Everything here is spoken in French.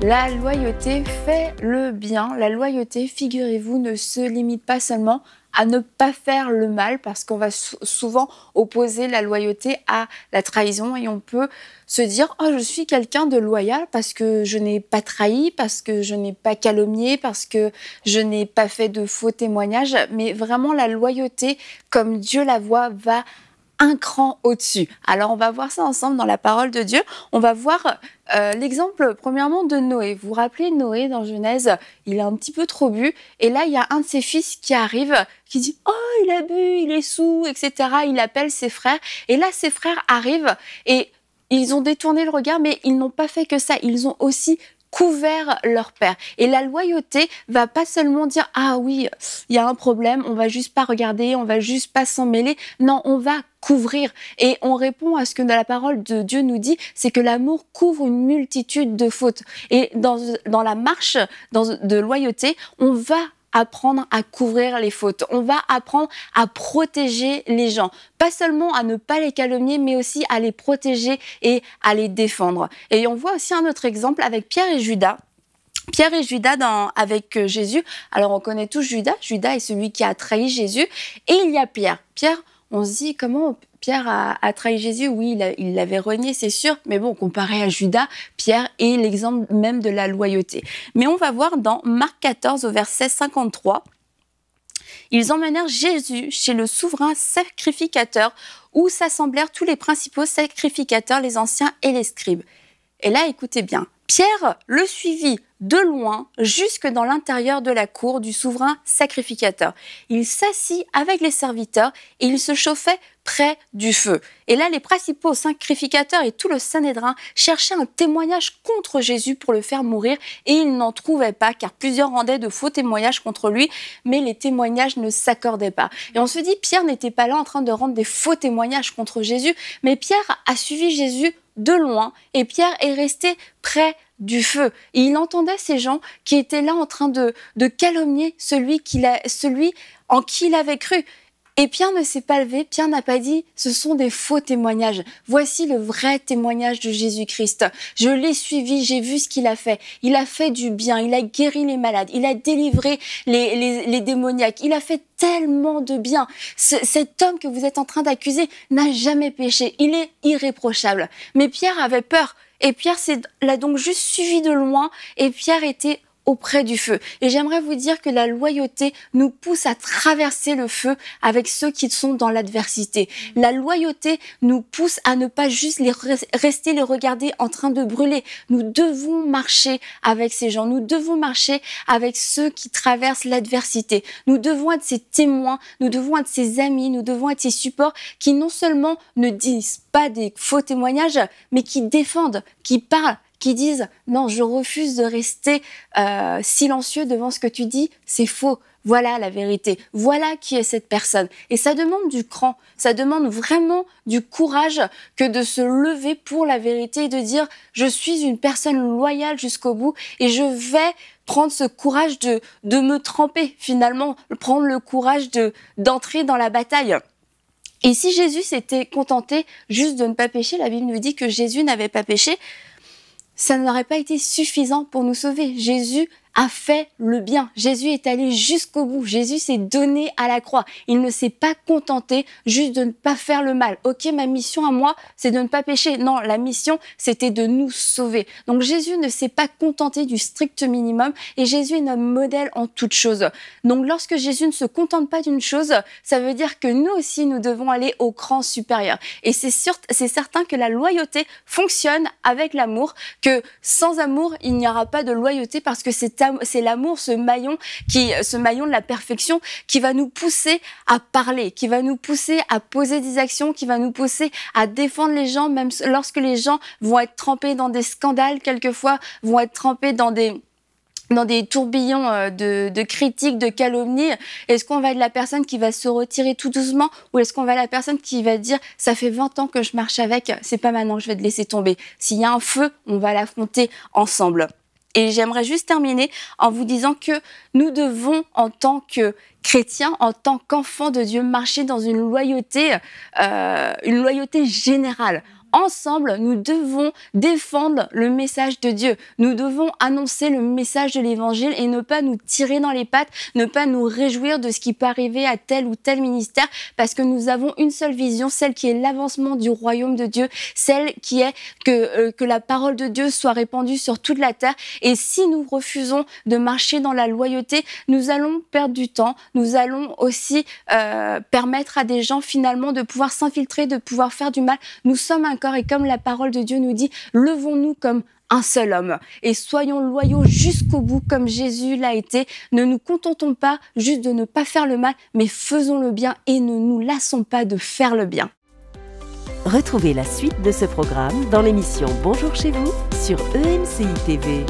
La loyauté fait le bien. La loyauté, figurez-vous, ne se limite pas seulement à ne pas faire le mal, parce qu'on va souvent opposer la loyauté à la trahison et on peut se dire « Oh, je suis quelqu'un de loyal parce que je n'ai pas trahi, parce que je n'ai pas calomnié, parce que je n'ai pas fait de faux témoignages ». Mais vraiment, la loyauté, comme Dieu la voit, va un cran au-dessus. Alors, on va voir ça ensemble dans la parole de Dieu. On va voir l'exemple, premièrement, de Noé. Vous vous rappelez, Noé, dans Genèse, il a un petit peu trop bu. Et là, il y a un de ses fils qui arrive, qui dit « Oh, il a bu, il est saoul, etc. » Il appelle ses frères. Et là, ses frères arrivent et ils ont détourné le regard, mais ils n'ont pas fait que ça. Ils ont aussi couvert leur père. Et la loyauté va pas seulement dire « Ah oui, il y a un problème, on va juste pas regarder, on va juste pas s'en mêler ». Non, on va couvrir. Et on répond à ce que la parole de Dieu nous dit, c'est que l'amour couvre une multitude de fautes. Et dans la marche de loyauté, on va apprendre à couvrir les fautes. On va apprendre à protéger les gens. Pas seulement à ne pas les calomnier, mais aussi à les protéger et à les défendre. Et on voit aussi un autre exemple avec Pierre et Judas. Pierre et Judas avec Jésus. Alors on connaît tous Judas. Judas est celui qui a trahi Jésus. Et il y a Pierre. Pierre, on se dit comment Pierre a trahi Jésus. Oui, il l'avait renié, c'est sûr. Mais bon, comparé à Judas, Pierre est l'exemple même de la loyauté. Mais on va voir dans Marc 14 au verset 53. Ils emmenèrent Jésus chez le souverain sacrificateur où s'assemblèrent tous les principaux sacrificateurs, les anciens et les scribes. Et là, écoutez bien. Pierre le suivit de loin jusque dans l'intérieur de la cour du souverain sacrificateur. Il s'assit avec les serviteurs et il se chauffait près du feu. Et là, les principaux sacrificateurs et tout le Sanhédrin cherchaient un témoignage contre Jésus pour le faire mourir et ils n'en trouvaient pas car plusieurs rendaient de faux témoignages contre lui, mais les témoignages ne s'accordaient pas. Et on se dit, Pierre n'était pas là en train de rendre des faux témoignages contre Jésus, mais Pierre a suivi Jésus de loin et Pierre est resté près du feu. Et il entendait ces gens qui étaient là en train de calomnier celui en qui il avait cru. Et Pierre ne s'est pas levé, Pierre n'a pas dit « ce sont des faux témoignages ». Voici le vrai témoignage de Jésus-Christ. Je l'ai suivi, j'ai vu ce qu'il a fait. Il a fait du bien, il a guéri les malades, il a délivré les démoniaques, il a fait tellement de bien. Cet homme que vous êtes en train d'accuser n'a jamais péché, il est irréprochable. Mais Pierre avait peur et Pierre l'a donc juste suivi de loin et Pierre était auprès du feu. Et j'aimerais vous dire que la loyauté nous pousse à traverser le feu avec ceux qui sont dans l'adversité. La loyauté nous pousse à ne pas juste rester les regarder en train de brûler. Nous devons marcher avec ces gens. Nous devons marcher avec ceux qui traversent l'adversité. Nous devons être ces témoins, nous devons être ces amis, nous devons être ces supports qui non seulement ne disent pas des faux témoignages, mais qui défendent, qui parlent, qui disent « Non, je refuse de rester silencieux devant ce que tu dis, c'est faux. Voilà la vérité. Voilà qui est cette personne. » Et ça demande du cran, ça demande vraiment du courage que de se lever pour la vérité et de dire « Je suis une personne loyale jusqu'au bout et je vais prendre ce courage de me tremper finalement, prendre le courage d'entrer dans la bataille. » Et si Jésus s'était contenté juste de ne pas pécher, la Bible nous dit que Jésus n'avait pas péché, ça n'aurait pas été suffisant pour nous sauver. Jésus a fait le bien. Jésus est allé jusqu'au bout. Jésus s'est donné à la croix. Il ne s'est pas contenté juste de ne pas faire le mal. Ok, ma mission à moi, c'est de ne pas pécher. Non, la mission, c'était de nous sauver. Donc Jésus ne s'est pas contenté du strict minimum et Jésus est notre modèle en toutes choses. Donc lorsque Jésus ne se contente pas d'une chose, ça veut dire que nous aussi, nous devons aller au cran supérieur. Et c'est certain que la loyauté fonctionne avec l'amour, que sans amour, il n'y aura pas de loyauté parce que c'est l'amour, ce maillon de la perfection qui va nous pousser à parler, qui va nous pousser à poser des actions, qui va nous pousser à défendre les gens, même lorsque les gens vont être trempés dans des scandales, quelquefois, vont être trempés dans des tourbillons de critiques, de calomnies. Est-ce qu'on va être la personne qui va se retirer tout doucement ou est-ce qu'on va être la personne qui va dire « ça fait 20 ans que je marche avec, c'est pas maintenant que je vais te laisser tomber ». S'il y a un feu, on va l'affronter ensemble. Et j'aimerais juste terminer en vous disant que nous devons, en tant que chrétiens, en tant qu'enfants de Dieu, marcher dans une loyauté générale. ensemble, nous devons défendre le message de Dieu. Nous devons annoncer le message de l'Évangile et ne pas nous tirer dans les pattes, ne pas nous réjouir de ce qui peut arriver à tel ou tel ministère, parce que nous avons une seule vision, celle qui est l'avancement du royaume de Dieu, celle qui est que la parole de Dieu soit répandue sur toute la terre. Et si nous refusons de marcher dans la loyauté, nous allons perdre du temps, nous allons aussi permettre à des gens finalement de pouvoir s'infiltrer, de pouvoir faire du mal. Nous sommes un corps et comme la parole de Dieu nous dit, levons-nous comme un seul homme et soyons loyaux jusqu'au bout comme Jésus l'a été. Ne nous contentons pas juste de ne pas faire le mal, mais faisons le bien et ne nous lassons pas de faire le bien. Retrouvez la suite de ce programme dans l'émission Bonjour chez vous sur EMCI TV.